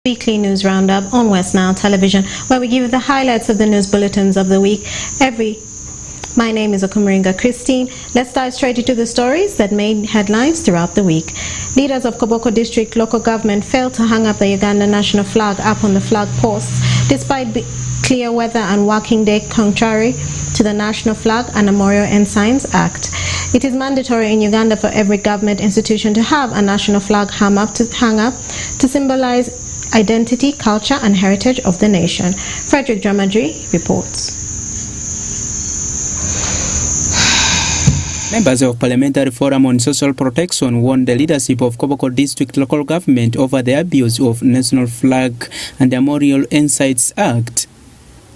weekly news roundup on WestNile Television, where we give you the highlights of the news bulletins of the week. My name is Okumuringa Christine. Let's dive straight into the stories that made headlines throughout the week. Leaders of Koboko District local government failed to hang up the Uganda national flag up on the flag posts, despite clear weather and working day, contrary to the National Flag and Memorial Ensigns Act. It is mandatory in Uganda for every government institution to have a national flag hung up to symbolize identity, culture, and heritage of the nation. Frederick Dramadri reports. Members of Parliamentary Forum on Social Protection warned the leadership of Koboko District local government over the abuse of National Flag and the Memorial Ensigns Act.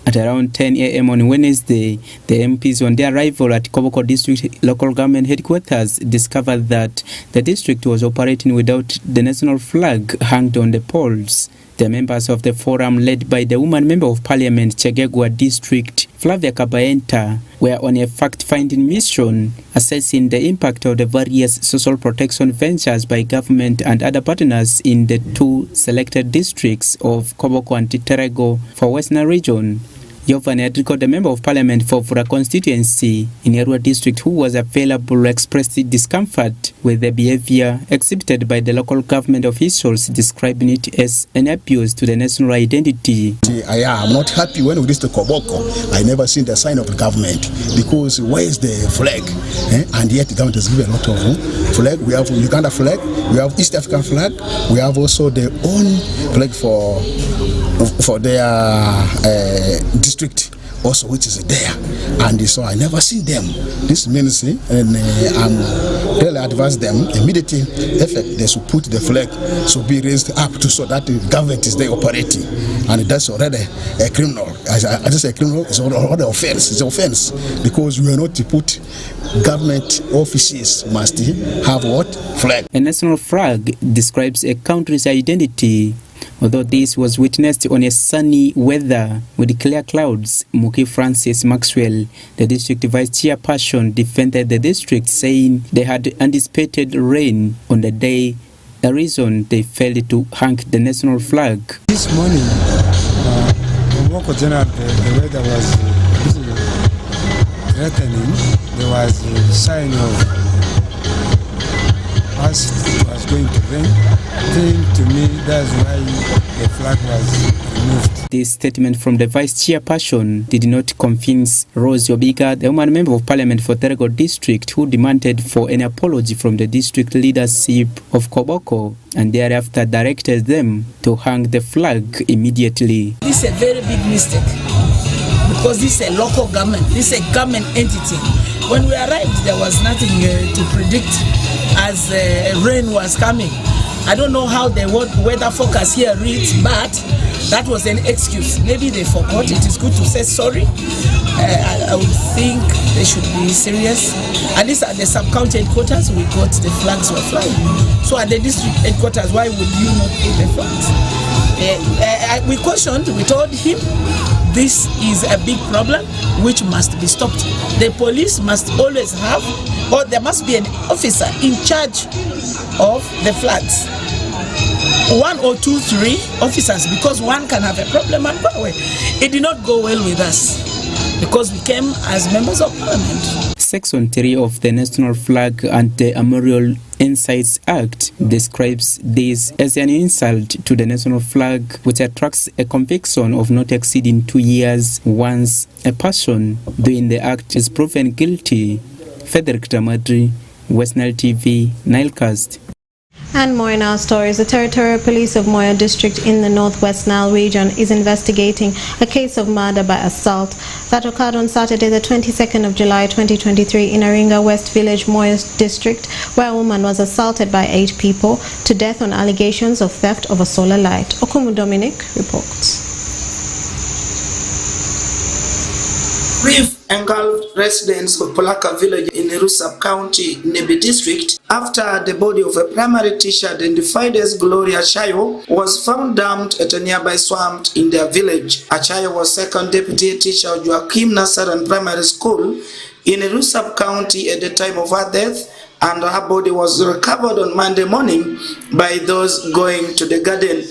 At around 10 a.m. on Wednesday, the MPs on their arrival at Koboko District local government headquarters discovered that the district was operating without the national flag hung on the poles. The members of the forum, led by the woman member of parliament Chegegwa District, Flavia Kabaenta, were on a fact-finding mission assessing the impact of the various social protection ventures by government and other partners in the two selected districts of Koboko and Terego for WestNile region. Yovani Adriko, the member of parliament for Fura constituency in Arua district, who was available, expressed discomfort with the behavior exhibited by the local government officials, describing it as an abuse to the national identity. I am not happy when we reach to Koboko. I never seen the sign of the government, because where is the flag? And yet the government has given a lot of flag. We have Uganda flag, we have East African flag, we have also their own flag for their district also, which is there, and so I never seen them. This means, and I'm really advise them immediately effect they should put the flag so be raised up to so that the government is there operating, and that's already a criminal. As I say, a criminal is already offense. It's offense because we are not to put government offices must have what flag. A national flag describes a country's identity. Although this was witnessed on a sunny weather with clear clouds, Muki Francis Maxwell, the district vice chairperson, defended the district, saying they had anticipated rain on the day, the reason they failed to hang the national flag. This morning, the weather was threatening. There was a sign of it was going to rain. To me, that's why the flag was removed. This statement from the vice chairperson did not convince Rose Obiga, the woman member of parliament for Terego district, who demanded for an apology from the district leadership of Koboko and thereafter directed them to hang the flag immediately. This is a very big mistake, because this is a local government, this is a government entity. When we arrived, there was nothing to predict as rain was coming. I don't know how the weather forecast here reads, but that was an excuse. Maybe they forgot. It is good to say sorry. I would think they should be serious. At least at the sub-county headquarters, we got the flags were flying. So at the district headquarters, why would you not put the flags? We questioned, we told him, this is a big problem which must be stopped. The police must always have, or there must be an officer in charge of the flags. 1 or 2, 3 officers, because one can have a problem and go away. It did not go well with us because we came as members of parliament. Section 3 of the National Flag and the Memorial Ensigns Act describes this as an insult to the national flag, which attracts a conviction of not exceeding 2 years once a person doing the act is proven guilty. Frederick Dramadri, WestNile TV, Nilecast. And more in our stories. The Territorial Police of Moyo District in the Northwest Nile region is investigating a case of murder by assault that occurred on Saturday, the 22nd of July 2023 in Aringa West Village, Moyo District, where a woman was assaulted by 8 people to death on allegations of theft of a solar light. Okumu Dominic reports. Grief engulfed residents of Polaka village in Eru sub-county, Nebi district, after the body of a primary teacher identified as Gloria Achayo was found dumped at a nearby swamp in their village. Achayo was second deputy teacher of Joachim Nasaran Primary School in Eru sub-county at the time of her death, and her body was recovered on Monday morning by those going to the garden.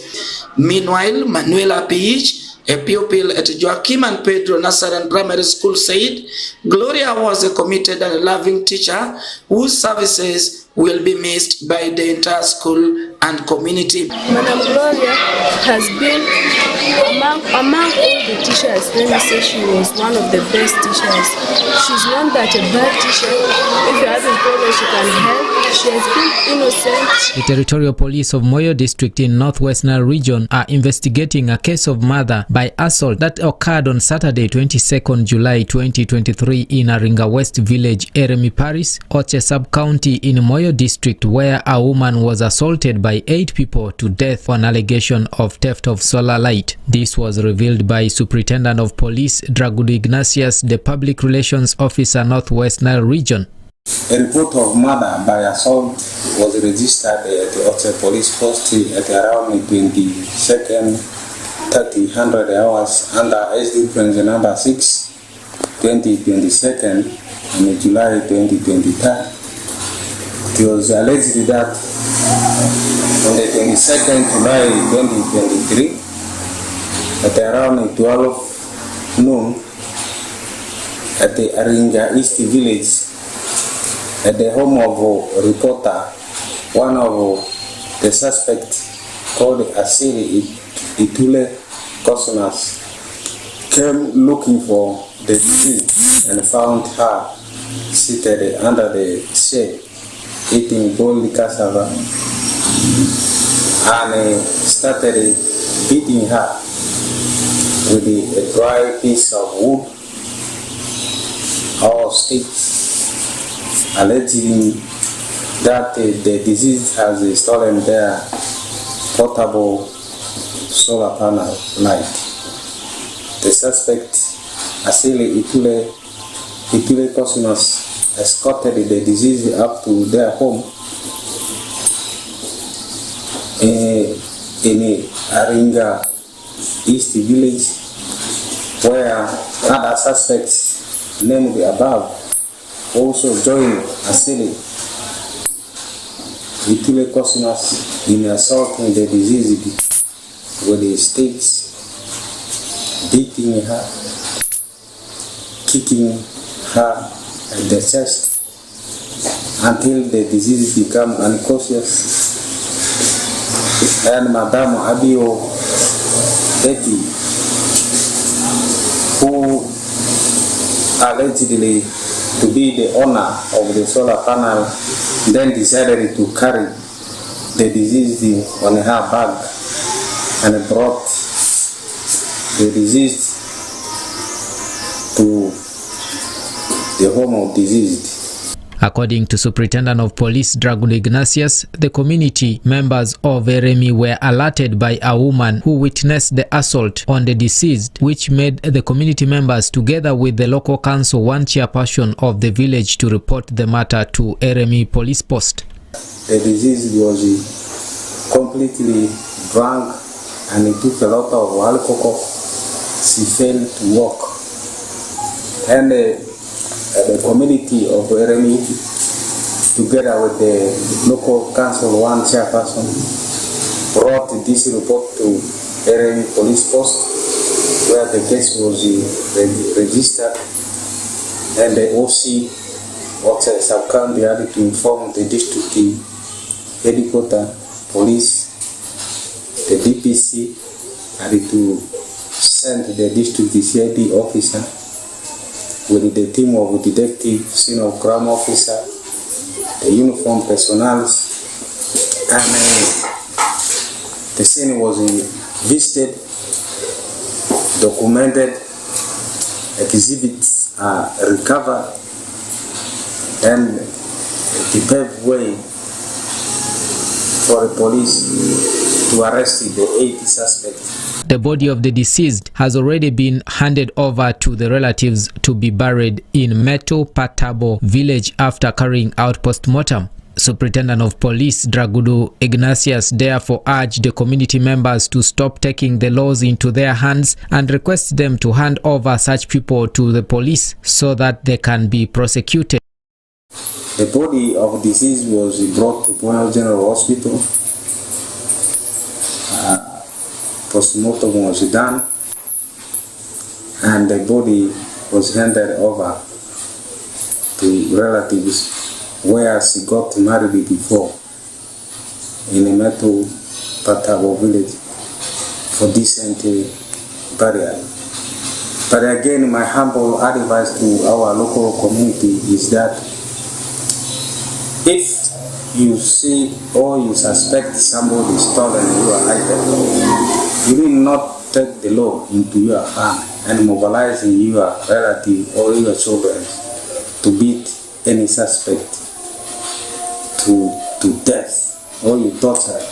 Meanwhile, Manuela Pih, a pupil at Joaquim and Pedro Nazaran Primary School, said Gloria was a committed and loving teacher whose services will be missed by the entire school and community. Madam Gloria has been among all the teachers. Let me say she was one of the best teachers. She's not that a bad teacher. If you're having problems, she can help. She has been innocent. The Territorial Police of Moyo District in Northwest Nile region are investigating a case of murder by assault that occurred on Saturday, 22nd July 2023 in Aringa West Village, Eremi Parish, Oche Sub-County in Moyo District, where a woman was assaulted by 8 people to death on allegation of theft of solar light. This was revealed by Superintendent of Police Dragudu Ignatius, the Public Relations Officer, Northwest Nile region. A report of murder by assault was registered at the Oche Police Post at around 22nd, 30 hours under SD Prince number 6, 2022 and July 2023. It was alleged that on the 22nd July 2023, at around 12 noon, at the Aringa East Village, at the home of a reporter, one of the suspects called Asili Itule Kosunas came looking for the deceased and found her seated under the shade eating boiled cassava and started beating her with a dry piece of wood or sticks, alleging that the deceased has stolen their portable solar panel light. The suspect, Asili Itule Cosmos, escorted the deceased up to their home in Aringa East Village, where other suspects named above also joined Asili Itule Cosmos in assaulting the deceased with the sticks, beating her, kicking her at the chest until the disease become unconscious, and Madame Abio Betty, who allegedly to be the owner of the solar panel, then decided to carry the deceased on her back and brought the deceased to the home of deceased. According to Superintendent of Police Dragudu Ignatius, the community members of Eremi were alerted by a woman who witnessed the assault on the deceased, which made the community members, together with the local council, one chairperson of the village, to report the matter to Eremi Police Post. The deceased was completely drunk and he took a lot of alcohol. She failed to walk. And the community of Eremi, together with the local council, one chairperson, brought this report to Eremi Police Post, where the case was registered, and the OC of the sub-county had to inform the district headquarters police. The DPC had to send the district CID officer with the team of detective, scene of crime officer, the uniform personnel, and the scene was visited, documented, exhibits are recovered, and the paved way for the police to arrest the 8 suspects. The body of the deceased has already been handed over to the relatives to be buried in Meto Patabo village after carrying out post-mortem. Superintendent of Police Dragudu Ignatius therefore urged the community members to stop taking the laws into their hands and request them to hand over such people to the police so that they can be prosecuted. The The body of deceased was brought to Royal General Hospital. Postmortem was done, and the body was handed over to relatives where she got married before in a Metu Patabo village for decent burial. But again, my humble advice to our local community is that if you see or you suspect somebody stolen your item, you will not take the law into your hand and mobilize your relative or your children to beat any suspect to death, or you torture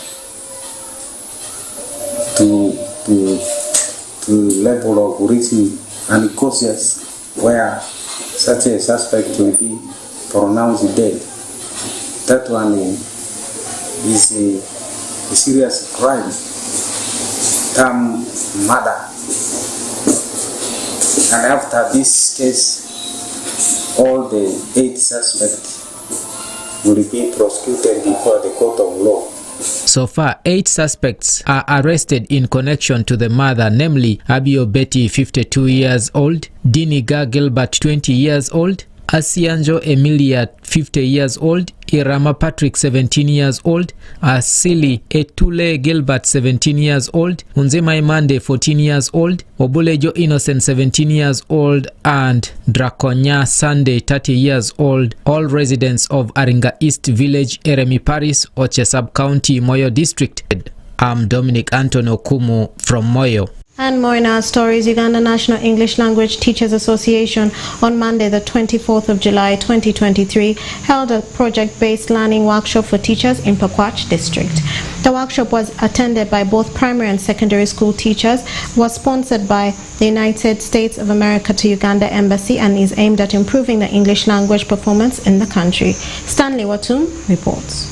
to level of reaching unconscious where such a suspect will be pronounced dead. That one is a serious crime, term murder. And after this case, all the 8 suspects will be prosecuted before the court of law. So far, 8 suspects are arrested in connection to the murder, namely Abio Betty, 52 years old, Diniga Gilbert, 20 years old, Asianjo Emilia, 50 years old, Irama Patrick, 17 years old, Asili Etule Gilbert, 17 years old, Unzema Imande, 14 years old, Obulejo Innocent, 17 years old, and Draconia Sunday, 30 years old, all residents of Aringa East Village, Eremi Paris, Oche Sub-County, Moyo District. I'm Dominic Antonio Kumu from Moyo. And more in our stories. Uganda National English Language Teachers Association on Monday, the 24th of July 2023, held a project-based learning workshop for teachers in Pakwach District. The workshop was attended by both primary and secondary school teachers, was sponsored by the United States of America to Uganda Embassy, and is aimed at improving the English language performance in the country. Stanley Watum reports.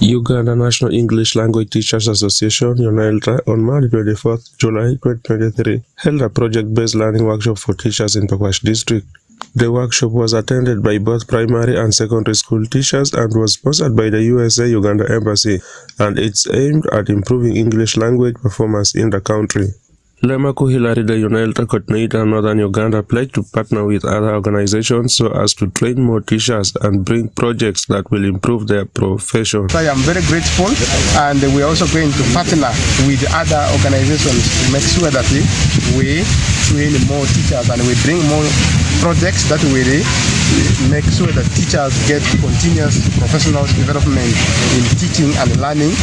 Uganda National English Language Teachers Association, NILE, on Monday 24th July 2023, held a project-based learning workshop for teachers in Pakwach District. The workshop was attended by both primary and secondary school teachers and was sponsored by the USA-Uganda Embassy, and it's aimed at improving English language performance in the country. Lemaku Hilary, the UNILTA coordinator in Northern Uganda, pledged to partner with other organizations so as to train more teachers and bring projects that will improve their profession. I am very grateful, and we are also going to partner with other organizations to make sure that we train more teachers and we bring more projects that will make sure that teachers get continuous professional development in teaching and learning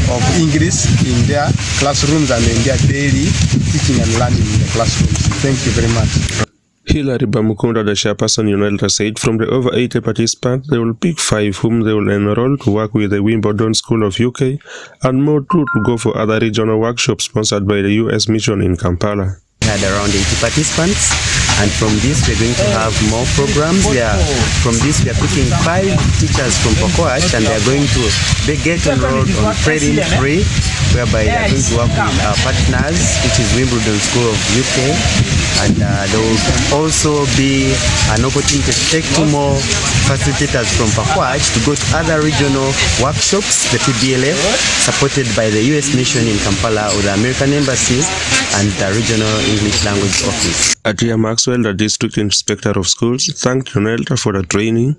of English in their classrooms and in their daily teaching and learning in the classrooms. Thank you very much. Hilary Bamukunda, the chairperson UNILTA, said from the over 80 participants, they will pick 5 whom they will enroll to work with the Wimbledon School of UK, and more 2 to go for other regional workshops sponsored by the US Mission in Kampala. We had around 80 participants, and from this we're going to have more programs. From this we are picking 5 teachers from Pakwach, and they are going to get enrolled on training free, whereby they are going to work with our partners, which is Wimbledon School of UK, and there will also be an opportunity to take 2 more facilitators from Pakwach to go to other regional workshops, the PBLF, supported by the US Mission in Kampala or the American Embassy and the Regional English Language Office. Atia Maxwell, the District Inspector of Schools, thanked UNILTA for the training.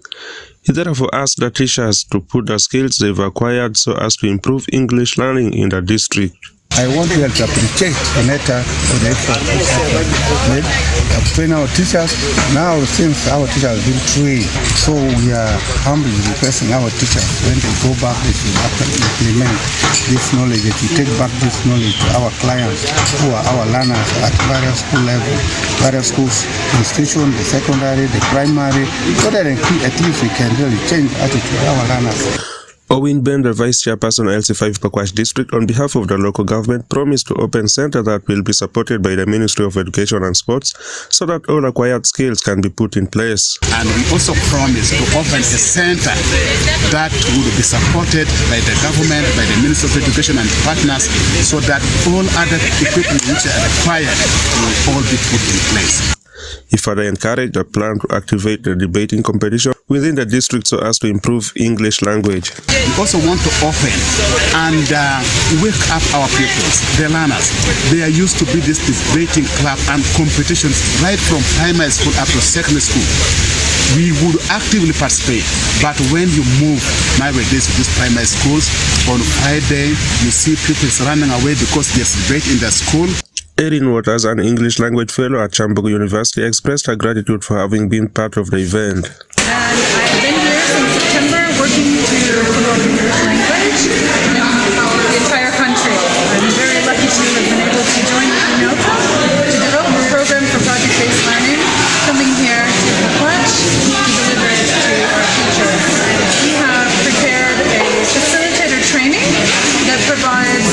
He therefore asked the teachers to put the skills they've acquired so as to improve English learning in the district. I want to appreciate UNILTA for the effort made to train our teachers. Now, since our teachers have been trained, so we are humbly requesting our teachers when they go back, they should implement this knowledge, that we take back this knowledge to our clients who are our learners at various school levels, various schools, institutions, the secondary, the primary, so that at least we can really change the attitude of our learners. Owen Ben, the Vice Chairperson of LC5 Pakwach District, on behalf of the local government, promised to open center that will be supported by the Ministry of Education and Sports so that all acquired skills can be put in place. And we also promised to open a center that will be supported by the government, by the Ministry of Education and partners, so that all other equipment which are required will all be put in place. He further encouraged a plan to activate the debating competition within the district so as to improve English language. We also want to open and wake up our pupils, the learners. They are used to be this debating club and competitions right from primary school up to secondary school. We would actively participate, but when you move nowadays to these primary schools, on Friday you see pupils running away because there's debate in the school. Erin Waters, an English language fellow at Chambogo University, expressed her gratitude for having been part of the event. I've been here since September working to promote English language in the entire country. I'm very lucky to have been able to join with UNOPA to develop a program for project-based learning, coming here to Pakwach to deliver it to our teachers. We have prepared a facilitator training that provides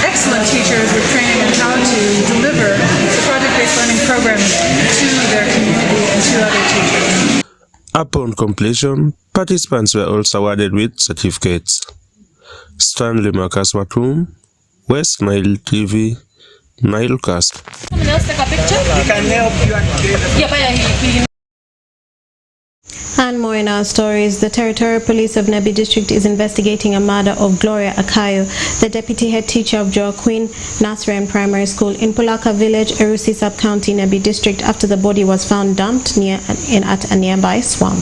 excellent teachers with training on how to deliver the project-based learning program to their community and to other teachers. Upon completion, participants were also awarded with certificates. Stanley Marcus Watum, WestNile TV, Nilecast. Someone else take a picture? You can help you. And more in our stories. The Territorial Police of Nebi District is investigating a murder of Gloria Akayo, the deputy head teacher of Joaquin Nasrian Primary School in Pulaka Village, Erusi Sub-County, Nebi District, after the body was found dumped at a nearby swamp.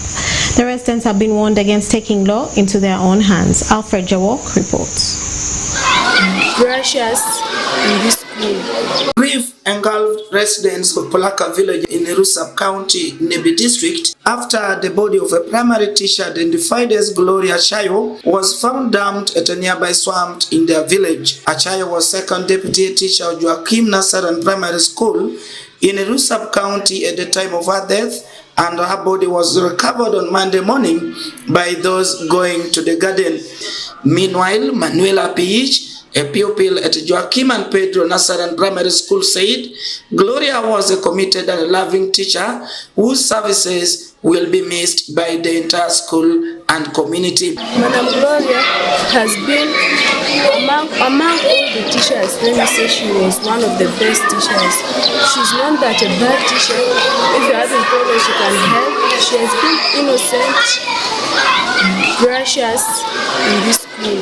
The residents have been warned against taking law into their own hands. Alfred Jawok reports. Gracious in this school. Grief engulfed residents of Pulaka Village in Erusi County, Nebi District, after the body of a primary teacher identified as Gloria Achayo was found dumped at a nearby swamp in their village. Achayo was second deputy teacher of Joaquin Nasrian Primary School in Erusi County at the time of her death, and her body was recovered on Monday morning by those going to the garden. Meanwhile, Manuela Piich, a pupil at Joaquim and Pedro Nasrian Primary School, said Gloria was a committed and loving teacher whose services will be missed by the entire school and community. Madam Gloria has been among all the teachers. Let me say she was one of the best teachers. She's not that a bad teacher. If you're having problems, she can help. She has been innocent, gracious in this school.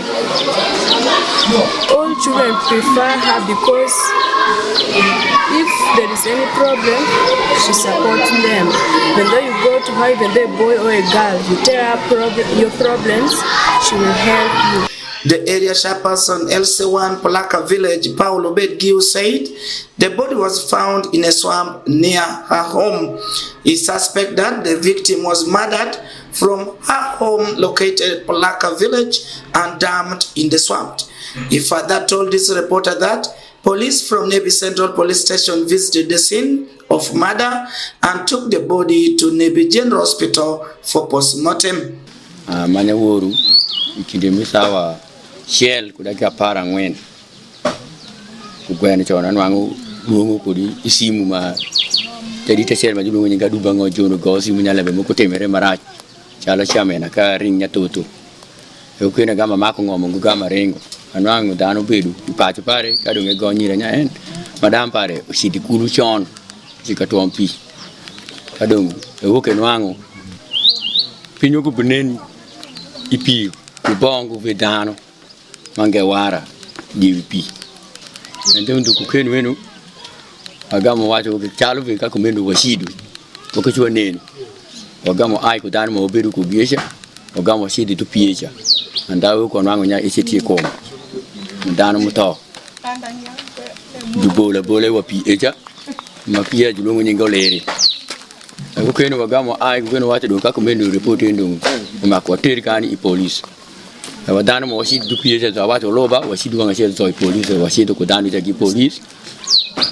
All children prefer her because if there is any problem, she supports them. Even though you go to her, even though a boy or a girl, you tell her your problems, she will help you. The area chairperson LC1 Pulaka Village, Paulo Bedgiu, said the body was found in a swamp near her home. He suspects that the victim was murdered from her home located at Pulaka Village and dumped in the swamp. He further told this reporter that police from Nebi Central Police Station visited the scene of murder and took the body to Nebi General Hospital for post-mortem. Manewuru ikidimisawa shell kudaka para ngwen kugwena chona nwangu lungu kudi isimu ma jadi tesel ma julungu nyinga dubango jono gosi munyala be mukotemere marach chala chamena ka ringnya tutu yokwena gama mako ngomo ngama rengo anwangu dano bedu ipacho pare kadunge gonyire nya en madam pare usidi kulu chon jikatompi kadungu ewoke nwangu pinyo ku buneni ipi kubongo vedano mangewara DVP ndio nduku kwenu wenu agamo watu chalo vika kumendo washidu wakachwa nene wagamo ai kudana mobedu kubiesha wagamo washidi tupiecha ndawe ko nwango nya ichitie koma ndano muto dubola bole wa piecha mapia julungu nyingoleri ako kwenu wagamo ai kwenu watu doka kumendo report ndo makwateri kani i police wadana mo washidi tupiecha za watu loba washidi wanga shel zo i police washidi kudana ja ki police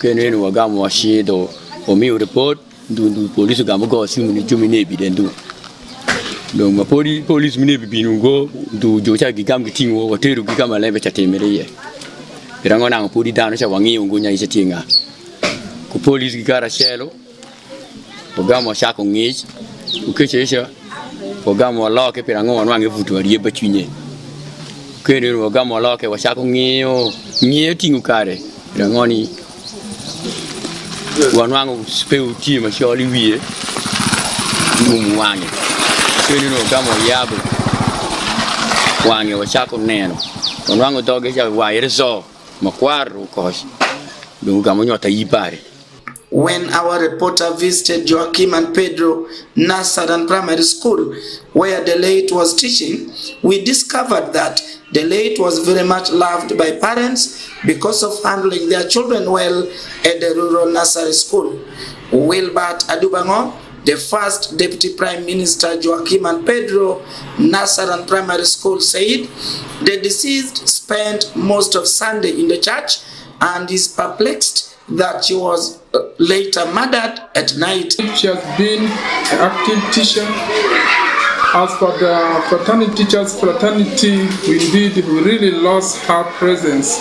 kwenu wagamo washido omi report ndu police gamo go simu ni jumine bidendu donc ma police mine bibinungo ndu jocha gigam gitingo wateru gigama lebe chatemereye irango na podi dano cha wangi ungunya isatinga ku police gigara shelo ogamo shako ngich ukechesha ogamo loke pirango wanwange vutu ariye bachunye kwenu ogamo loke washako ngiyo tingu kare irangoni wanwangu speu tima sholi wie mwangi sini no kama yabo wangi wachako neno wanwangu doge cha wairzo makwaru kosh dunga monyota yipare. When our reporter visited Joaquim and Pedro Nasaran Primary School, where the late was teaching, we discovered that the late was very much loved by parents because of handling their children well at the rural nursery school. Wilbert Adubango, the first Deputy Prime Minister Joaquim and Pedro Nasaran Primary School, said the deceased spent most of Sunday in the church and is perplexed that she was later murdered at night. She has been an active teacher. As for the fraternity teachers, fraternity, we really lost her presence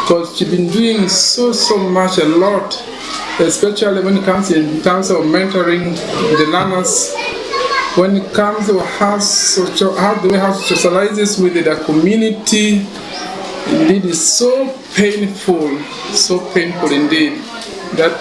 because she's been doing so much, a lot, especially when it comes in terms of mentoring the learners. When it comes to how the way how socializes with the community, indeed is so painful indeed, that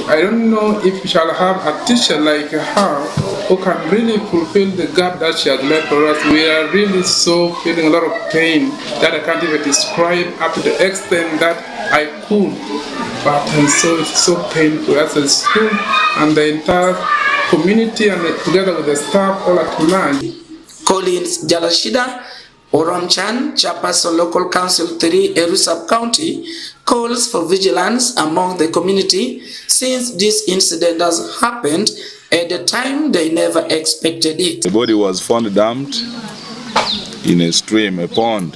I don't know if we shall have a teacher like her who can really fulfill the gap that she has left for us. We are really so feeling a lot of pain that I can't even describe up to the extent that I could. But it's so painful as a school and the entire community and together with the staff all at large. Collins Jalashida Oromchan, Chairperson Local Council 3, Eru Sub-County, calls for vigilance among the community since this incident has happened at a time they never expected it. The body was found dumped in a stream, a pond.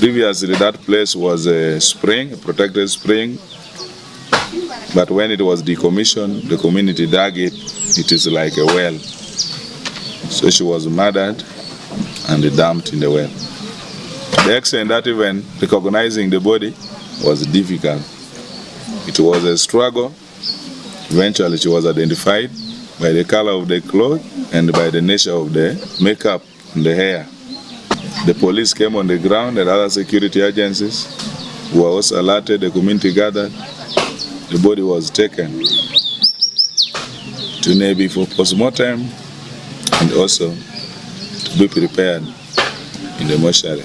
Previously, that place was a spring, a protected spring, but when it was decommissioned, the community dug it. It is like a well. So she was murdered and dumped in the well. The extent that even recognizing the body was difficult. It was a struggle. Eventually she was identified by the color of the clothes and by the nature of the makeup and the hair. The police came on the ground and other security agencies were also alerted. The community gathered. The body was taken to Nebi for postmortem and also to be prepared in the mortuary.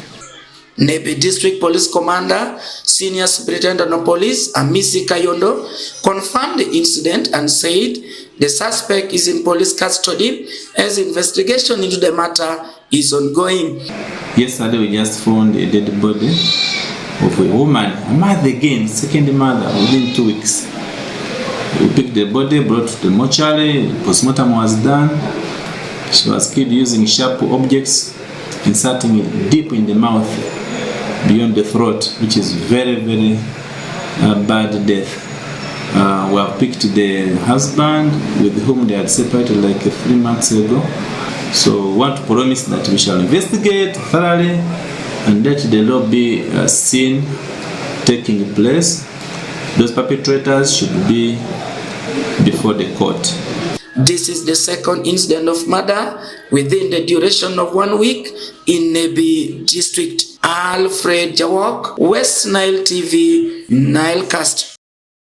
Nebi District Police Commander, Senior Superintendent of Police, Amisi Kayondo, confirmed the incident and said the suspect is in police custody as investigation into the matter is ongoing. Yesterday we just found a dead body of a woman, a mother again, second mother, within 2 weeks. We picked the body, brought to the mortuary, postmortem was done. She was killed using sharp objects, inserting it deep in the mouth, beyond the throat, which is very bad death. We have picked the husband with whom they had separated like 3 months ago. So we want to promise that we shall investigate thoroughly and let the law be seen taking place. Those perpetrators should be before the court. This is the second incident of murder within the duration of 1 week in Nebi District. Alfred Jawok, WestNile TV, Nilecast.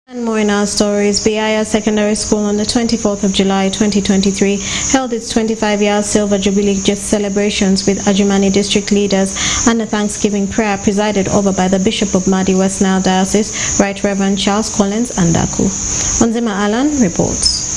And more in our stories. Biaya Secondary School on the 24th of July 2023 held its 25-year Silver Jubilee celebrations with Ajumani district leaders and a Thanksgiving prayer presided over by the Bishop of Madi West Nile Diocese, Right Reverend Charles Collins Andaku. Onzima Alan reports.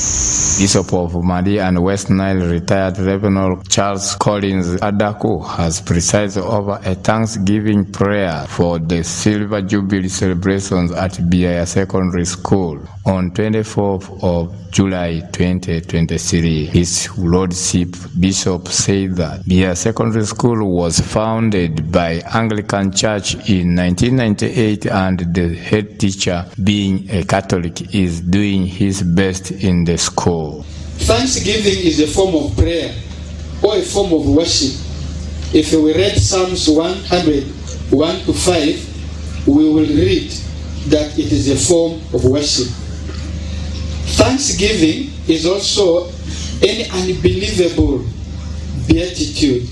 Bishop of Madi and West Nile retired Reverend Charles Collins Adaku has presided over a Thanksgiving prayer for the Silver Jubilee celebrations at Biaya Secondary School on 24th of July 2023. His Lordship Bishop said that Biaya Secondary School was founded by Anglican Church in 1998 and the head teacher, being a Catholic, is doing his best in the school. Thanksgiving is a form of prayer or a form of worship. If we read Psalms 100, 1-5, we will read that it is a form of worship. Thanksgiving is also an unbelievable beatitude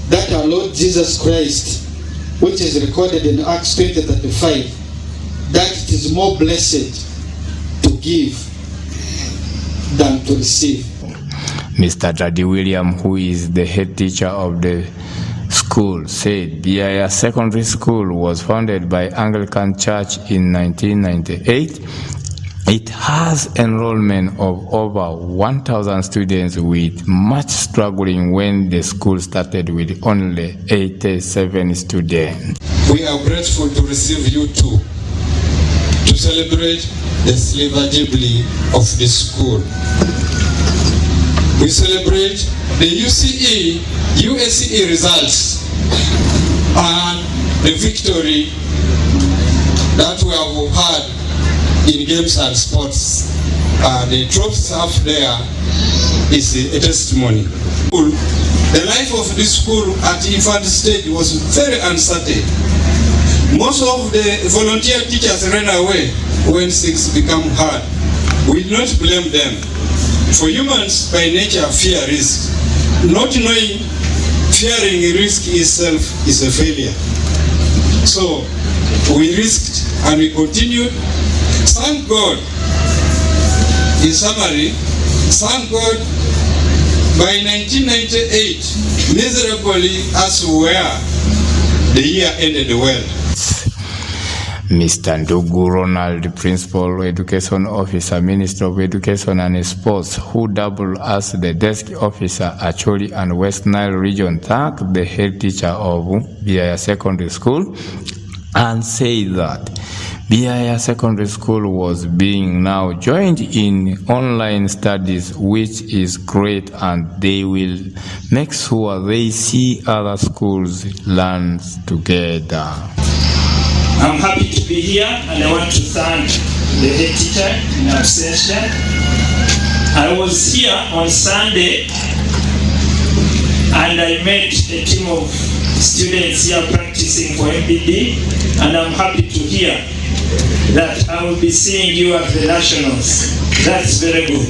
that our Lord Jesus Christ, which is recorded in Acts 20:35, that it is more blessed give than to receive. Mr. Daddy William, who is the head teacher of the school, said Biaya Secondary School was founded by Anglican Church in 1998. It has enrollment of over 1,000 students, with much struggling when the school started with only 87 students. We are grateful to receive you too, to celebrate the silver jubilee of the school. We celebrate the USCE results and the victory that we have had in games and sports. The trophies up there is a testimony. The life of this school at infant stage was very uncertain. Most of the volunteer teachers ran away when things become hard. We do not blame them. For humans, by nature, fear risk. Not knowing fearing risk itself is a failure. So we risked and we continued. Thank God. In summary, thank God, by 1998, miserably as we were, the year ended well. Mr. Ndugu Ronald, Principal Education Officer, Minister of Education and Sports, who doubled as the desk officer at Acholi and West Nile region, thanked the head teacher of Biaya Secondary School and said that Biaya Secondary School was being now joined in online studies, which is great, and they will make sure they see other schools learn together. I'm happy to be here, and I want to thank the head teacher in absentia. I was here on Sunday and I met a team of students here practicing for MPD, and I'm happy to hear that I will be seeing you at the Nationals. That's very good.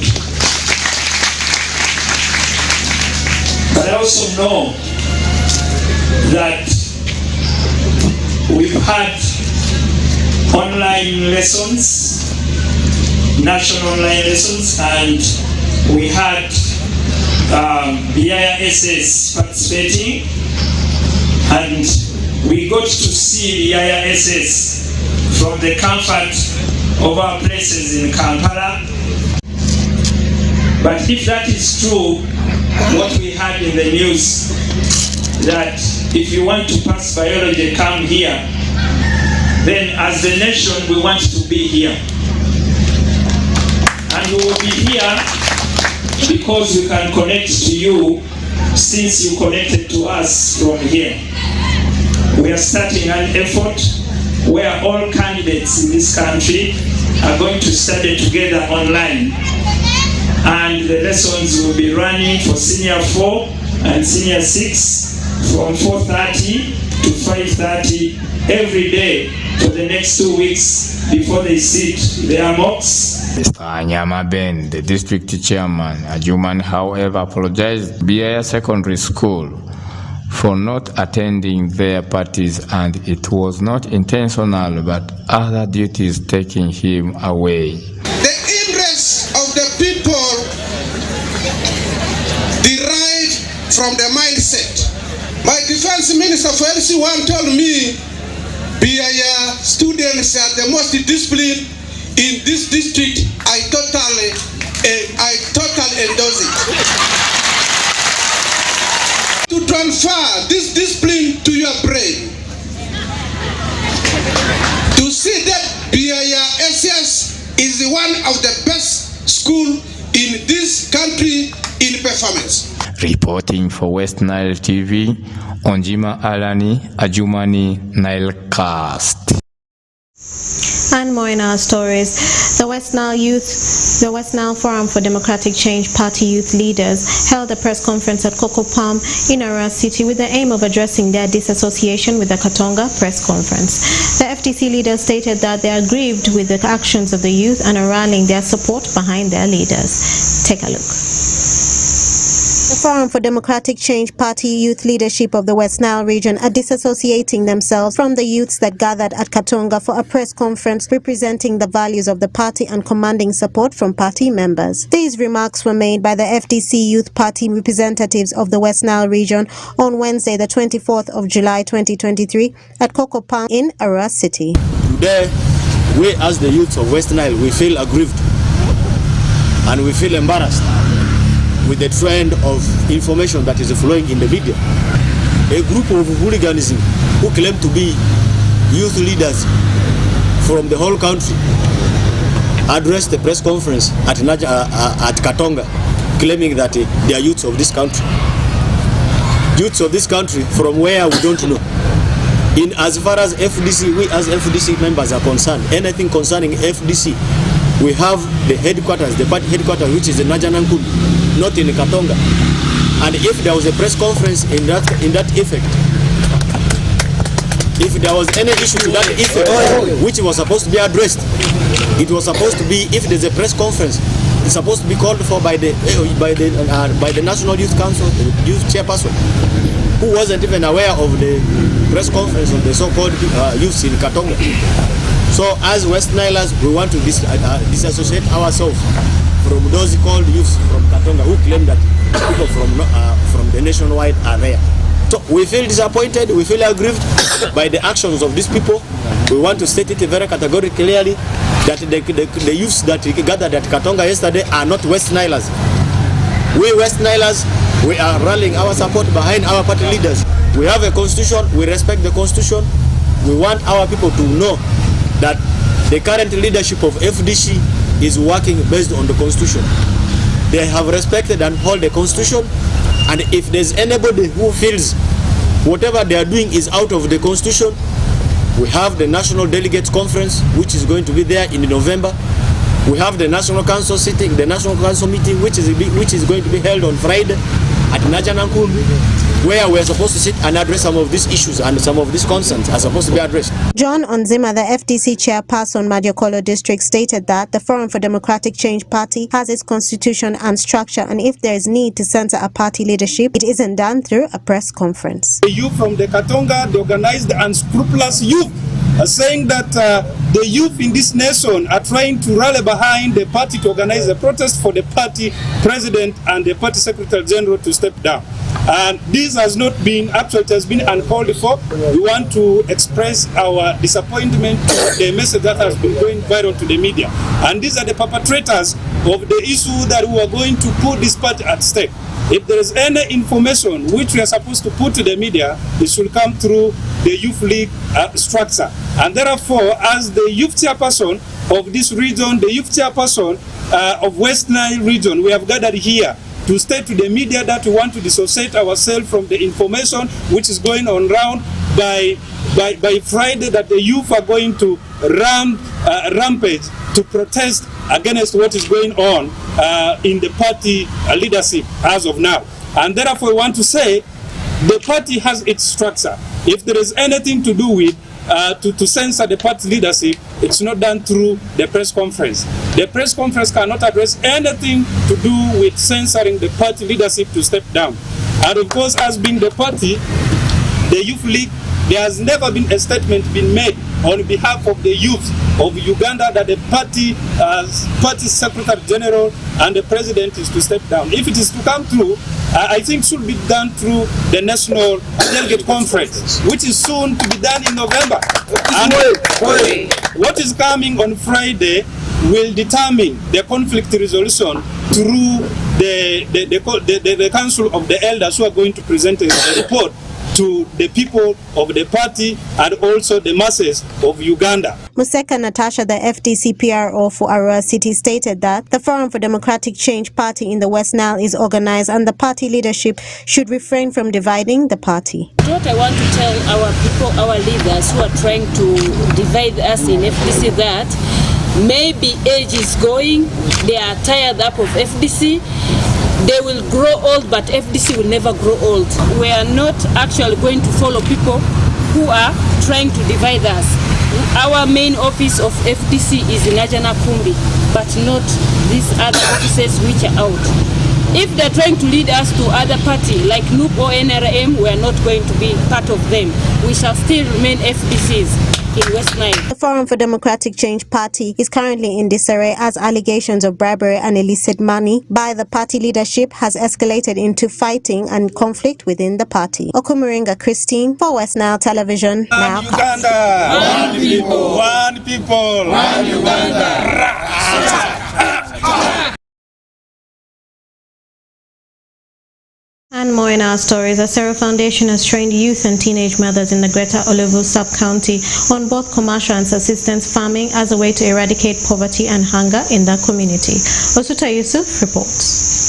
But I also know that we've had online lessons, national online lessons, and we had BISS participating, and we got to see BISS from the comfort of our places in Kampala. But if that is true, what we had in the news, that if you want to pass biology, come here, then as the nation we want to be here. And we will be here because we can connect to you, since you connected to us from here. We are starting an effort where all candidates in this country are going to study together online, and the lessons will be running for senior 4 and senior 6 from 4:30 to 5:30 every day for the next 2 weeks before they sit their mocks. Mr. Anyama Ben, the district chairman, Ajuman, however, apologized to Biaya Secondary School for not attending their parties, and it was not intentional but other duties taking him away. The interests of the people derive from the mindset. My defense minister for LC1 told me Biaya students are the most disciplined in this district. I totally endorse it. To transfer this discipline to your brain, to see that Biaya SS is one of the best school in this country in performance. Reporting for WestNile TV, Onjima Alani, Ajumani, Nilecast. And more in our stories. The WestNile Forum for Democratic Change Party youth leaders held a press conference at Coco Palm in Arua City with the aim of addressing their disassociation with the Katonga press conference. The FTC leaders stated that they are grieved with the actions of the youth and are rallying their support behind their leaders. Take a look. The Forum for Democratic Change Party youth leadership of the West Nile region are disassociating themselves from the youths that gathered at Katonga for a press conference representing the values of the party and commanding support from party members. These remarks were made by the FDC Youth Party representatives of the West Nile region on Wednesday, the 24th of July 2023 at Coco Palm in Arua City. Today, we as the youths of West Nile, we feel aggrieved and we feel embarrassed with the trend of information that is flowing in the media. A group of hooliganism who claim to be youth leaders from the whole country addressed the press conference at Katonga, claiming that they are youths of this country. Youths of this country from where we don't know. In as far as FDC, we as FDC members are concerned, anything concerning FDC, we have the headquarters, the party headquarters, which is in Najanankulu, not in Katonga. And if there was a press conference in that effect, if there was any issue to that effect, which was supposed to be addressed, it was supposed to be, if there's a press conference, it's supposed to be called for by the National Youth Council, youth chairperson, who wasn't even aware of the press conference of the so-called youths in Katonga. So as West Nilers, we want to disassociate ourselves from those called youths from Katonga who claim that people from the nationwide are there. So we feel disappointed, we feel aggrieved by the actions of these people. We want to state it very categorically clearly that the youths that gathered at Katonga yesterday are not West Nilers. We West Nilers, we are rallying our support behind our party leaders. We have a constitution, we respect the constitution. We want our people to know that the current leadership of FDC is working based on the constitution. They have respected and hold the constitution, and if there's anybody who feels whatever they are doing is out of the constitution, we have the National Delegates Conference, which is going to be there in November. We have the National Council sitting, the National Council meeting, which is going to be held on Friday at Najanankulu, where we're supposed to sit and address some of these issues and some of these concerns are supposed to be addressed. John Onzima, the FDC chairperson, Majokolo District, stated that the Forum for Democratic Change Party has its constitution and structure, and if there is need to censor a party leadership, it isn't done through a press conference. The youth from the Katonga, the organized and scrupulous youth, are saying that the youth in this nation are trying to rally behind the party to organize a protest for the party president and the party secretary general to step down. And this has not been, actually it has been uncalled for. We want to express our disappointment to the message that has been going viral to the media. And these are the perpetrators of the issue that we are going to put this party at stake. If there is any information which we are supposed to put to the media, it should come through the youth league structure. And therefore, as the youth chairperson of this region, the youth chairperson of West Nile region, we have gathered here to state to the media that we want to dissociate ourselves from the information which is going on round by Friday, that the youth are going to rampage to protest against what is going on in the party leadership as of now. And therefore, we want to say the party has its structure. If there is anything to do with to censor the party leadership, it's not done through the press conference. The press conference cannot address anything to do with censoring the party leadership to step down. And of course, as being the party, the Youth League, there has never been a statement been made on behalf of the youth of Uganda that the party secretary general and the president is to step down. If it is to come through, I think should be done through the National Delegate Conference, which is soon to be done in November. And what is coming on Friday will determine the conflict resolution through the Council of the Elders, who are going to present a report to the people of the party and also the masses of Uganda. Museka Natasha, the FDC PRO for Arua City, stated that the Forum for Democratic Change Party in the West Nile is organized and the party leadership should refrain from dividing the party. What I want to tell our people, our leaders who are trying to divide us in FDC, that maybe age is going, they are tired up of FDC. They will grow old, but FDC will never grow old. We are not actually going to follow people who are trying to divide us. Our main office of FDC is in Najanakumbi, but not these other offices which are out. If they're trying to lead us to other party like NUP or NRM, we are not going to be part of them. We shall still remain FDCs. In West Nile. The Forum for Democratic Change Party is currently in disarray as allegations of bribery and illicit money by the party leadership has escalated into fighting and conflict within the party. Okumuringa Christine for WestNile Television. Now Uganda. One people. One people. One Uganda. And more in our stories. The Asero Foundation has trained youth and teenage mothers in the Greater Oluvu sub-county on both commercial and subsistence farming as a way to eradicate poverty and hunger in that community. Osuta Yusuf reports.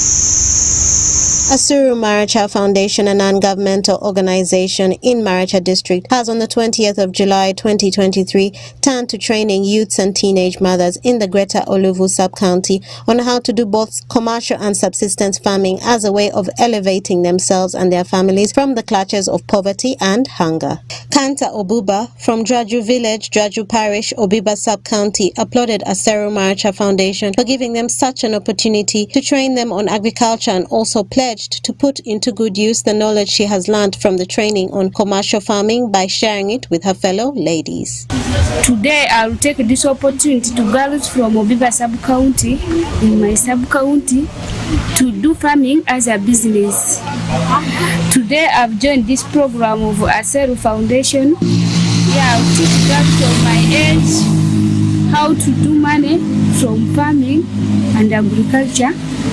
Asuru Maracha Foundation, a non-governmental organization in Maracha district, has on the 20th of July 2023 turned to training youths and teenage mothers in the Greater Oluvu sub-county on how to do both commercial and subsistence farming as a way of elevating themselves and their families from the clutches of poverty and hunger. Kanta Obuba from Draju Village, Draju Parish, Obiba sub-county applauded Asuru Maracha Foundation for giving them such an opportunity to train them on agriculture and also pledged to put into good use the knowledge she has learned from the training on commercial farming by sharing it with her fellow ladies. Today I will take this opportunity to girls from Obiba sub-county, in my sub-county, to do farming as a business. Today I've joined this program of Asero Foundation. I'll teach girls of my age how to do money from farming and agriculture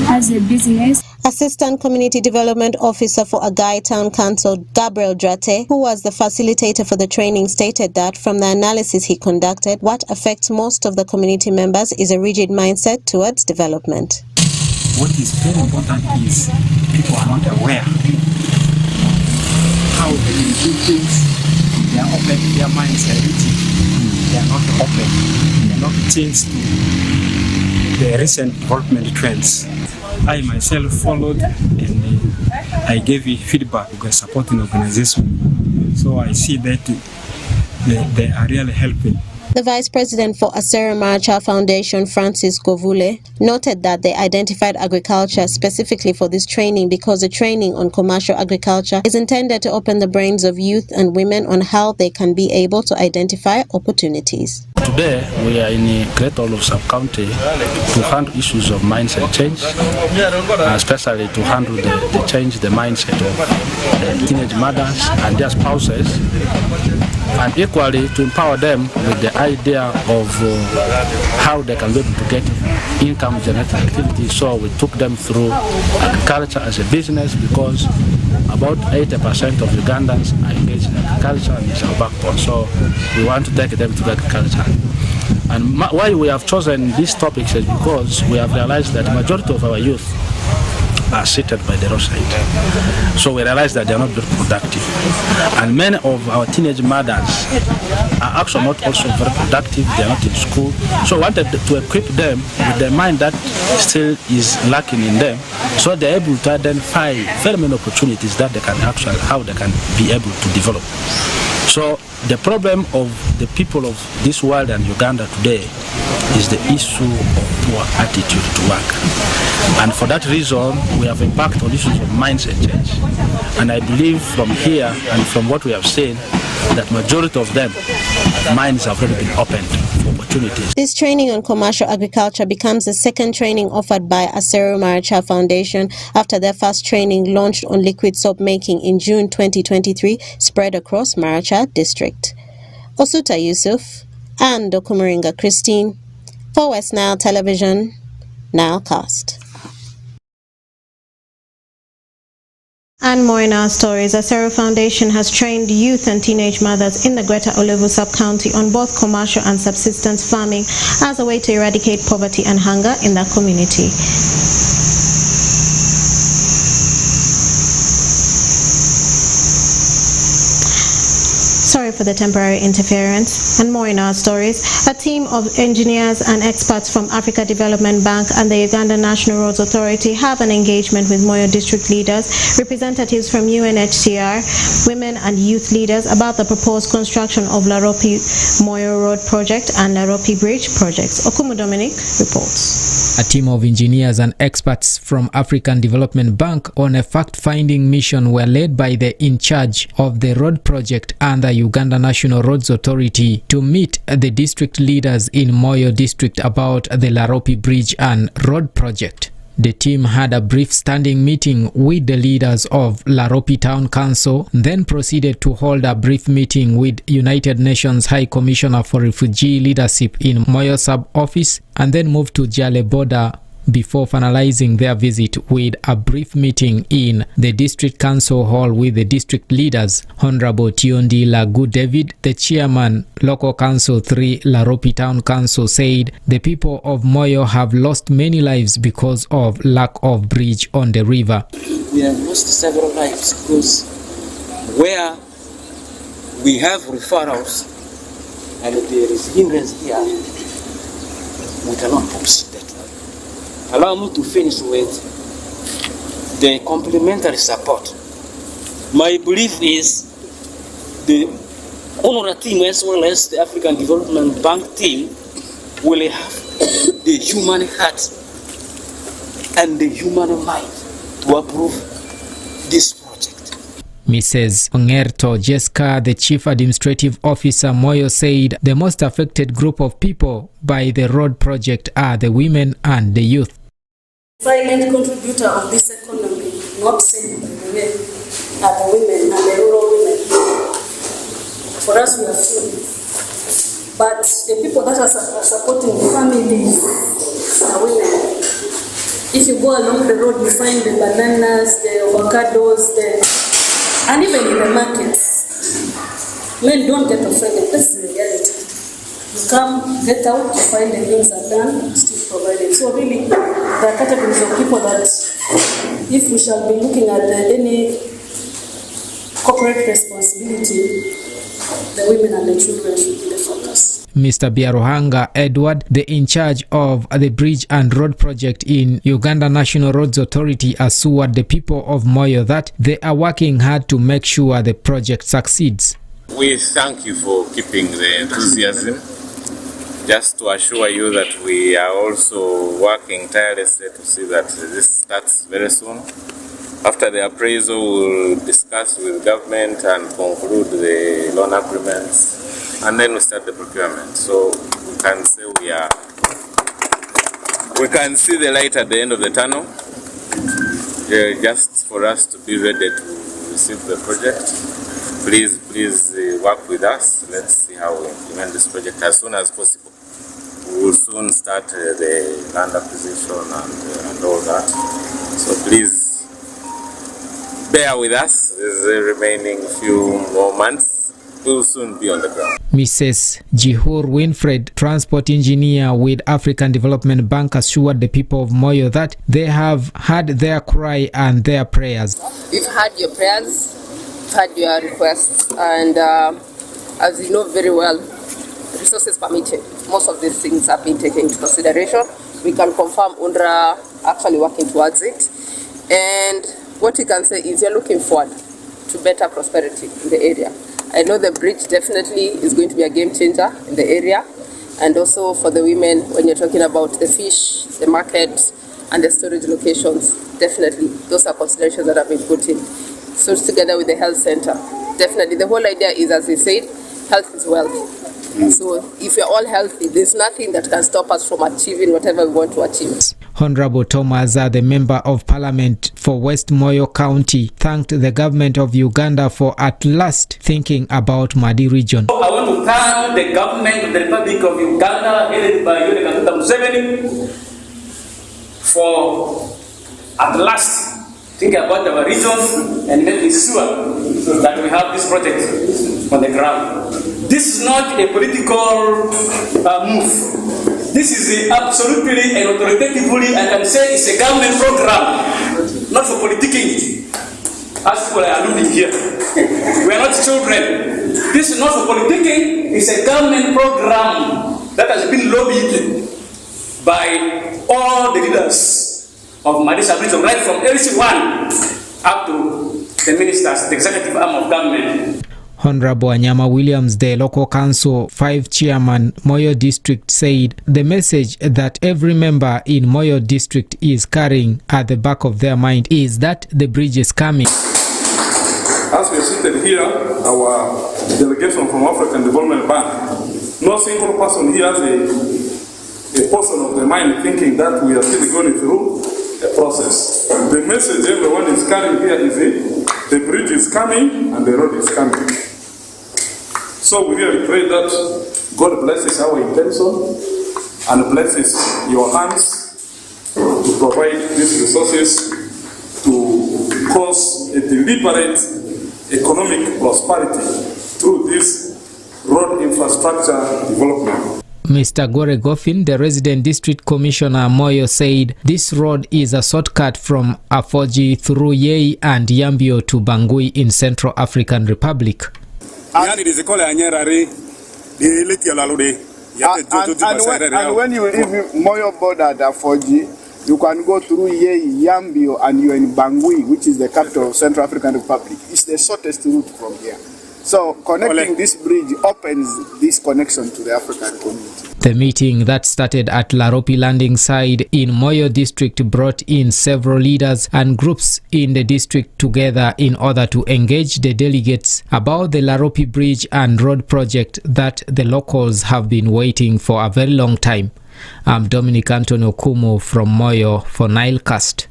as a business. Assistant Community Development Officer for Agai Town Council, Gabriel Drate, who was the facilitator for the training, stated that from the analysis he conducted, what affects most of the community members is a rigid mindset towards development. What is very important is people are not aware of how they can do things. They are open, their minds are rigid. They are not open. They are not changed to the recent development trends. I myself followed and I gave feedback to the supporting organization. So I see that they are really helping. The Vice President for Asero Maracha Foundation, Francis Govule, noted that they identified agriculture specifically for this training because the training on commercial agriculture is intended to open the brains of youth and women on how they can be able to identify opportunities. Today, we are in Greater Oluvu sub-county to handle issues of mindset change, especially to handle the change the mindset of teenage mothers and their spouses, and equally to empower them with the idea of how they can be able to get income generating activity. So we took them through agriculture as a business because about 80% of Ugandans are engaged in agriculture and it's our backbone. So we want to take them to agriculture. And why we have chosen these topics is because we have realized that the majority of our youth are seated by the roadside. So we realize that they are not very productive. And many of our teenage mothers are actually not also very productive, they are not in school. So we wanted to equip them with the mind that still is lacking in them, so they're able to identify very many opportunities that they can actually, how they can be able to develop. So the problem of the people of this world and Uganda today is the issue of poor attitude to work. And for that reason, we have embarked on issues of mindset change. And I believe from here and from what we have seen, that majority of them, minds have already been opened for opportunities. This training on commercial agriculture becomes the second training offered by Asero Maracha Foundation after their first training launched on liquid soap making in June 2023, spread across Maracha district. Osuta Yusuf and Okumuringa Christine for WestNile Television, Nilecast. And more in our stories. Asero Foundation has trained youth and teenage mothers in the Greater Oluvu sub-county on both commercial and subsistence farming as a way to eradicate poverty and hunger in that community. Sorry for the temporary interference. And more in our stories. A team of engineers and experts from Africa Development Bank and the Uganda National Roads Authority have an engagement with Moyo district leaders, representatives from UNHCR, women and youth leaders about the proposed construction of Laropi Moyo Road project and Laropi Bridge projects. Okumu Dominic reports. A team of engineers and experts from African Development Bank on a fact-finding mission were led by the in charge of the road project and the Uganda National Roads Authority to meet the district leaders in Moyo district about the Laropi Bridge and road project. The team had a brief standing meeting with the leaders of Laropi Town Council, then proceeded to hold a brief meeting with United Nations High Commissioner for Refugee Leadership in Moyo sub-office, and then moved to Jale border before finalizing their visit with a brief meeting in the District Council Hall with the district leaders. Honorable Tiondi Lagu David, the chairman, Local Council 3, Laropi Town Council, said the people of Moyo have lost many lives because of lack of bridge on the river. We have lost several lives because where we have referrals and there is hindrance here, we cannot proceed. Allow me to finish with the complementary support. My belief is the UNRWA team as well as the African Development Bank team will have the human heart and the human mind to approve this project. Mrs. Ongerto Jessica, the Chief Administrative Officer Moyo, said the most affected group of people by the road project are the women and the youth. Silent contributor of this economy, not said by the way, are the women and the rural women. For us, we are few. But the people that are supporting families are women. If you go along the road, you find the bananas, the avocados, and even in the markets. Men don't get offended. That's the reality. You come, get out, you find the things are done, still provided. So really, there are categories of people that, if we shall be looking at any corporate responsibility, the women and the children should be the focus. Mr. Biaruhanga Edward, the in charge of the bridge and road project in Uganda National Roads Authority, assured the people of Moyo that they are working hard to make sure the project succeeds. We thank you for keeping the enthusiasm. Just to assure you that we are also working tirelessly to see that this starts very soon. After the appraisal, we'll discuss with government and conclude the loan agreements, and then we start the procurement. So we can say we can see the light at the end of the tunnel. Just for us to be ready to receive the project. Please work with us. Let's see how we implement this project as soon as possible. We will soon start the land acquisition and all that. So please bear with us. There's the remaining few more months. We will soon be on the ground. Mrs. Jihur Winfred, transport engineer with African Development Bank, assured the people of Moyo that they have had their cry and their prayers. We've had your prayers, we've had your requests, and as you know very well, resources permitted. Most of these things have been taken into consideration. We can confirm UNRWA actually working towards it. And what we can say is we're looking forward to better prosperity in the area. I know the bridge definitely is going to be a game changer in the area, and also for the women when you're talking about the fish, the market, and the storage locations. Definitely, those are considerations that have been put in. So together with the health center, definitely the whole idea is, as we said, health is wealth. So if we're all healthy, there's nothing that can stop us from achieving whatever we want to achieve. Honorable Tomaza, the Member of Parliament for West Moyo County, thanked the government of Uganda for at last thinking about Madi region. I want to thank the government of the Republic of Uganda, headed by Yoweri Museveni, for at last thinking about our regions and making sure that we have this project on the ground. This is not a political move. This is absolutely and authoritatively, I can say it's a government program, not for politicking, as people are alluding here. We are not children. This is not for politicking, it's a government program that has been lobbied by all the leaders of Madisa region, right from LC1 up to the ministers, the executive arm of government. Honorable Anyama Williams, the local council 5 chairman, Moyo district, said the message that every member in Moyo district is carrying at the back of their mind is that the bridge is coming. As we are seated here, our delegation from African Development Bank, no single person here has a portion of the mind thinking that we are still going through a process. The message everyone is carrying here is the bridge is coming and the road is coming. So we really pray that God blesses our intention and blesses your hands to provide these resources to cause a deliberate economic prosperity through this road infrastructure development. Mr. Gore Goffin, the resident district commissioner Moyo, said this road is a shortcut from Afoji through Yei and Yambio to Bangui in Central African Republic. And when you leave Moyo border at Afoji, you can go through Yei, Yambio, and you're in Bangui, which is the capital of Central African Republic. It's the shortest route from here. So connecting this bridge opens this connection to the African community. The meeting that started at Laropi landing side in Moyo district brought in several leaders and groups in the district together in order to engage the delegates about the Laropi bridge and road project that the locals have been waiting for a very long time. I'm Dominic Antonio Kumo from Moyo for Nilecast.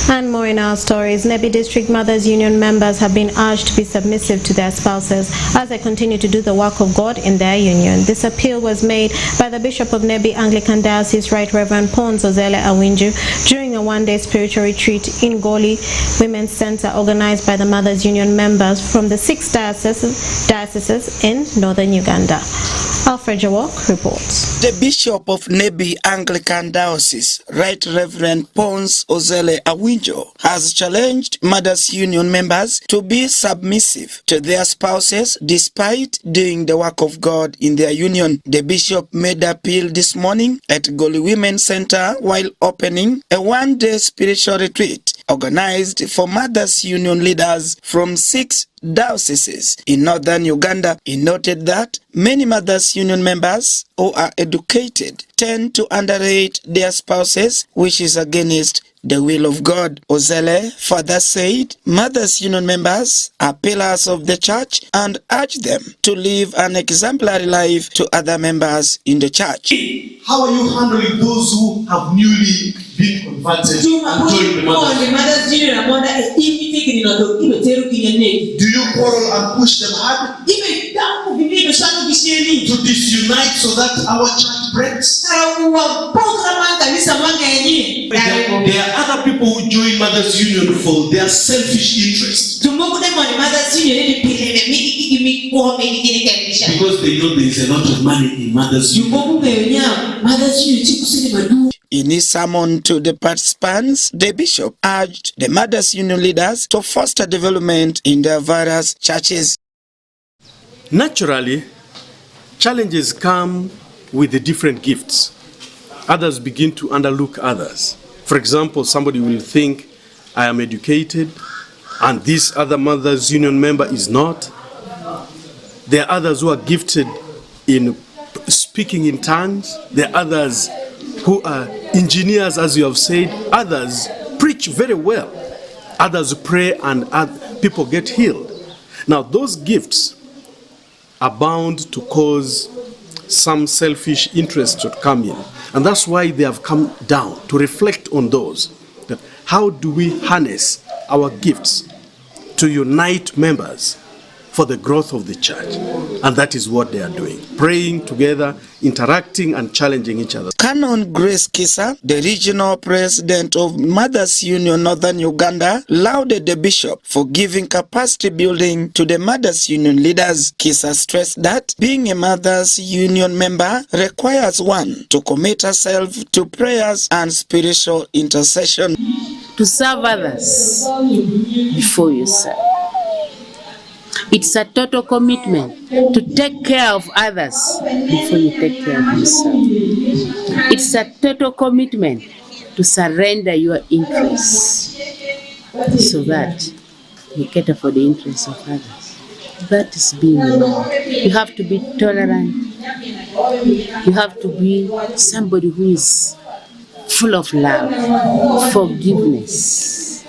And more in our stories. Nebi District Mothers Union members have been urged to be submissive to their spouses as they continue to do the work of God in their union. This appeal was made by the Bishop of Nebi Anglican Diocese, Right Reverend Pons Ozele Awinju, during a one-day spiritual retreat in Goli Women's Center organized by the Mothers Union members from the 6 dioceses in northern Uganda. Alfred Jawok reports. The Bishop of Nebi Anglican Diocese, Right Reverend Pons Ozele Awinjo, has challenged Mothers Union members to be submissive to their spouses despite doing the work of God in their union. The Bishop made appeal this morning at Goli Women's Center while opening a one-day spiritual retreat organized for Mothers Union leaders from 6 dioceses in northern Uganda. He noted that many Mothers Union members who are educated tend to underrate their spouses, which is against the will of God. Ozele further said Mothers Union members are pillars of the church and urged them to live an exemplary life to other members in the church. How are you handling those who have newly been converted and joined the Mothers? Do you quarrel and push them hard to disunite so that our church breaks? There are other people who join Mothers Union for their selfish interest, because they know there is a lot of money in Mothers Union. In his sermon to the participants, the bishop urged the Mothers Union leaders to foster development in their various churches. Naturally, challenges come with the different gifts. Others begin to underlook others. For example, somebody will think, I am educated, and this other Mothers Union member is not. There are others who are gifted in speaking in tongues. There are others who are engineers, as you have said. Others preach very well. Others pray and people get healed. Now, those gifts are bound to cause some selfish interest to come in. And that's why they have come down to reflect on those. That how do we harness our gifts to unite members for the growth of the church? And that is what they are doing. Praying together, interacting and challenging each other. Canon Grace Kisa, the regional president of Mothers Union Northern Uganda, lauded the bishop for giving capacity building to the Mothers Union leaders. Kisa stressed that being a Mothers Union member requires one to commit herself to prayers and spiritual intercession. To serve others before you serve. It's a total commitment to take care of others before you take care of yourself. It's a total commitment to surrender your interests so that you cater for the interests of others. That is being a man. You have to be tolerant. You have to be somebody who is full of love, forgiveness,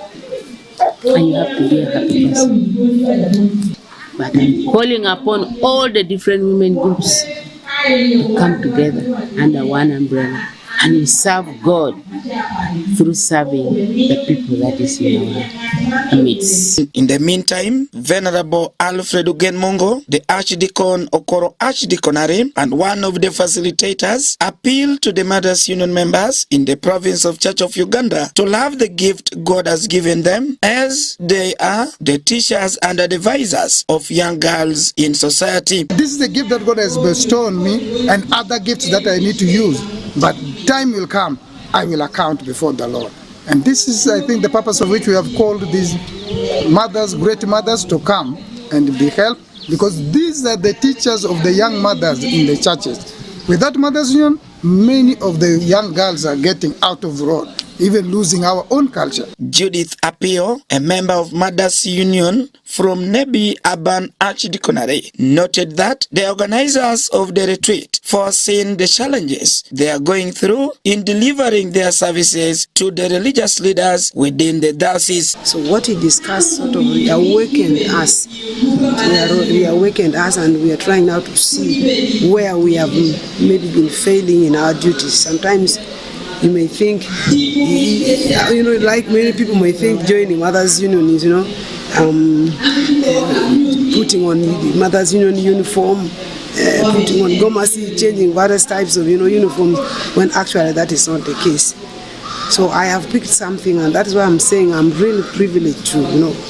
and you have to be a happy person. But I'm calling upon all the different women groups to come together under one umbrella and we serve God through serving the people that is in our midst. In the meantime, Venerable Alfred Ugenmongo, the Archdeacon Okoro Archdeaconry, and one of the facilitators, appealed to the Mothers Union members in the province of Church of Uganda to love the gift God has given them, as they are the teachers and advisors of young girls in society. This is the gift that God has bestowed on me and other gifts that I need to use. But time will come, I will account before the Lord. And this is, I think, the purpose of which we have called these mothers, great mothers, to come and be helped, because these are the teachers of the young mothers in the churches. Without Mothers Union, many of the young girls are getting out of the road, even losing our own culture. Judith Apio, a member of Mothers Union from Nebi Urban Archdeaconry, noted that the organizers of the retreat foreseeing the challenges they are going through in delivering their services to the religious leaders within the diocese. So what we discussed sort of reawakened us. Reawakened us, and we are trying now to see where we have maybe been failing in our duties. Sometimes you may think, like many people may think joining Mothers Union is, putting on the Mothers Union uniform, putting on gomasi, changing various types of, uniforms, when actually that is not the case. So I have picked something, and that is why I'm saying I'm really privileged to,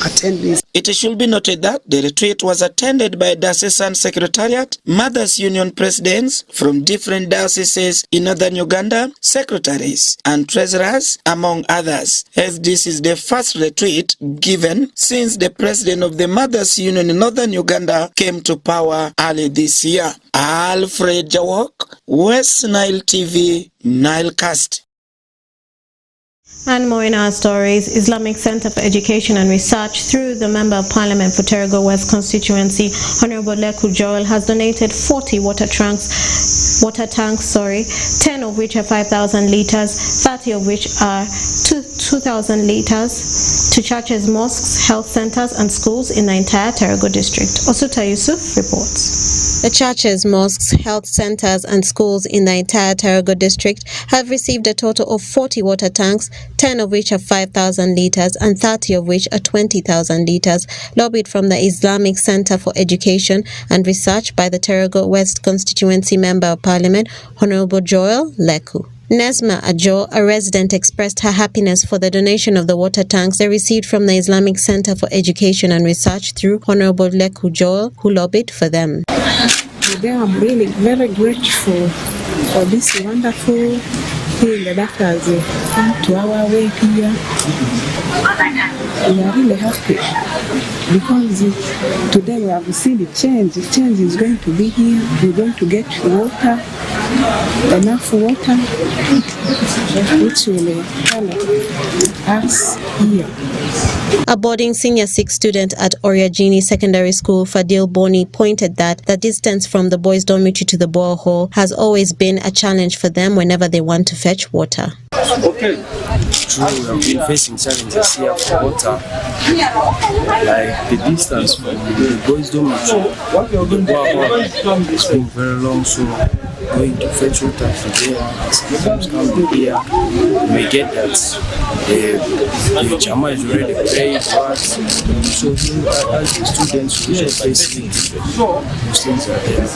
attend this. It should be noted that the retreat was attended by Diocesan Secretariat, Mothers Union presidents from different dioceses in northern Uganda, secretaries and treasurers, among others, as this is the first retreat given since the president of the Mothers Union in northern Uganda came to power early this year. Alfred Jawok, WestNile TV, Nilecast. And more in our stories. Islamic Center for Education and Research, through the Member of Parliament for Terego West constituency, Honorable Leku Joel, has donated 40 water tanks, 10 of which are 5,000 liters, 30 of which are 2,000 liters, to churches, mosques, health centers and schools in the entire Terego district. Osuta Yusuf reports. The churches, mosques, health centers and schools in the entire Terego district have received a total of 40 water tanks, 10 of which are 5,000 liters and 30 of which are 20,000 liters, lobbied from the Islamic Center for Education and Research by the Terego West constituency Member of Parliament, Honorable Joel Leku. Nesma Ajo, a resident, expressed her happiness for the donation of the water tanks they received from the Islamic Center for Education and Research through Honorable Leku Joel, who lobbied for them. Today I'm really very grateful for this wonderful thing the doctors come to our way here. We are really happy because today we have seen the change. The change is going to be here. We're going to get water, enough water, which will help us here. A boarding senior 6 student at Oriagini Secondary School, Fadil Boni, pointed that the distance from the boys' dormitory to the borehole has always been a challenge for them whenever they want to fetch water. Okay. True, we have been facing challenges here for water, like the distance from the boys' dormitory to the borehole. It's been very long, so going to fetch water from there, and sometimes come to here, we get that the Chama is already paid for us. So here, as the students, we also face things are there.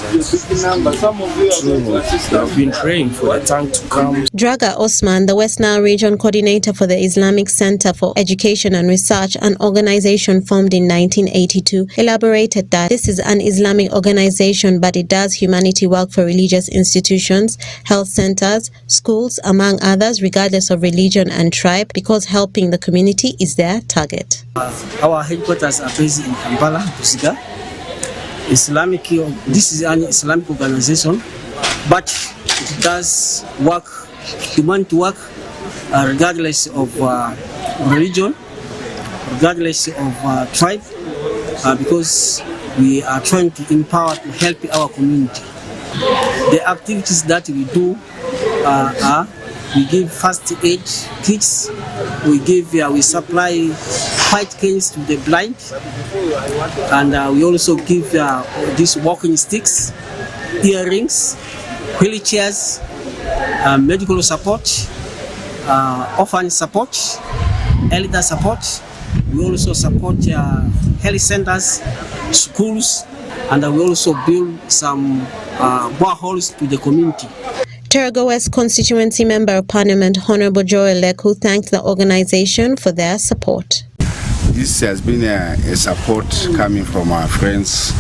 So we have been praying for the tank to come. Draga Osman, the West Nile Region Coordinator for the Islamic Center for Education and Research, an organization formed in 1982, elaborated that this is an Islamic organization, but it does humanity work for religious institutions institutions, health centers, schools, among others, regardless of religion and tribe, because helping the community is their target. Our headquarters are based in Kampala, Busiga. This is an Islamic organization, but it does work, demand to work regardless of religion, regardless of tribe, because we are trying to empower, to help our community. The activities that we do are we give first aid kits, we supply white canes to the blind, and we also give these walking sticks, earrings, wheelchairs, medical support, orphan support, elder support. We also support health centers, schools, and we also build some boreholes to the community. Terego West Constituency Member of Parliament Honorable Joel Leku thanked the organization for their support. This has been a support coming from our friends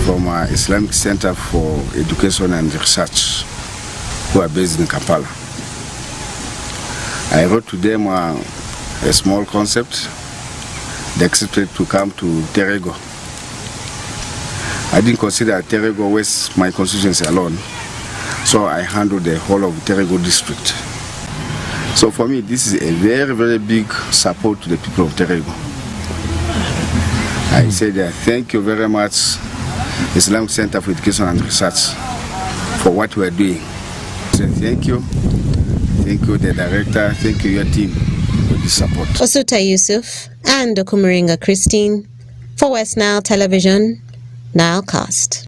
from our Islamic Center for Education and Research, who are based in Kampala. I wrote to them a small concept. They accepted to come to Terego. I didn't consider Terego West my constituency alone, so I handled the whole of Terego district. So for me, this is a very, very big support to the people of Terego. I said thank you very much, Islamic Center for Education and Research, for what we are doing. So thank you the director, thank you your team for this support. Osuta Yusuf and Okumuringa Christine for WestNile Television, Nilecast.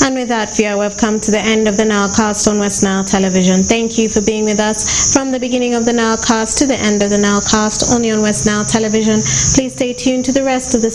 And with that, we have come to the end of the Nilecast on WestNile Television. Thank you for being with us from the beginning of the Nilecast to the end of the Nilecast, only on WestNile Television. Please stay tuned to the rest of the